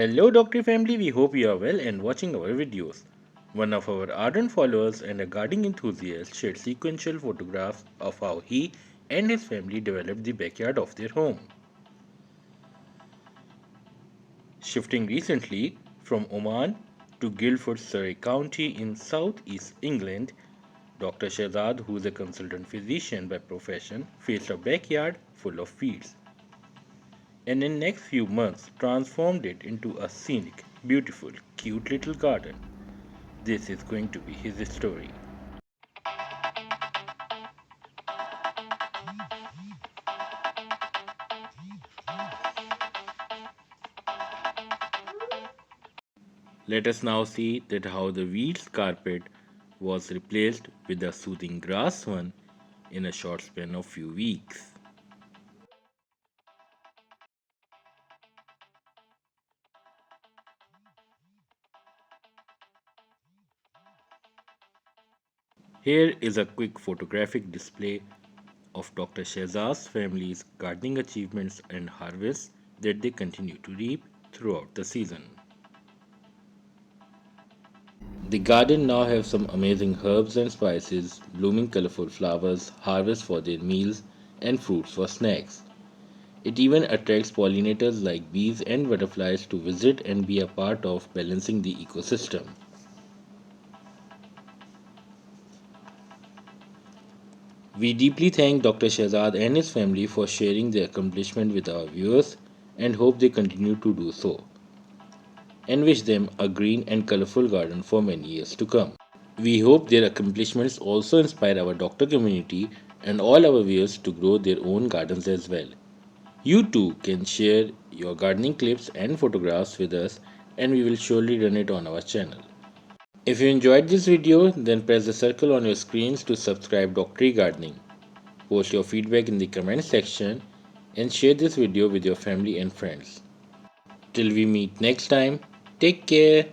Hello Doctor family, we hope you are well and watching our videos. One of our ardent followers and a gardening enthusiast shared sequential photographs of how he and his family developed the backyard of their home. Shifting recently from Oman to Guildford, Surrey County in southeast England, Dr. Shehzad, who is a consultant physician by profession, faced a backyard full of weeds and in next few months transformed it into a scenic, beautiful, cute little garden. This is going to be his story. Let us now see that how the weeds carpet was replaced with a soothing grass one in a short span of few weeks. Here is a quick photographic display of Dr. Shehzad's family's gardening achievements and harvests that they continue to reap throughout the season. The garden now have some amazing herbs and spices, blooming colorful flowers, harvest for their meals, and fruits for snacks. It even attracts pollinators like bees and butterflies to visit and be a part of balancing the ecosystem. We deeply thank Dr. Shehzad and his family for sharing their accomplishment with our viewers and hope they continue to do so, and wish them a green and colorful garden for many years to come. We hope their accomplishments also inspire our doctor community and all our viewers to grow their own gardens as well. You too can share your gardening clips and photographs with us and we will surely run it on our channel. If you enjoyed this video, then press the circle on your screens to subscribe Doctory Gardening. Post your feedback in the comment section and share this video with your family and friends. Till we meet next time, take care.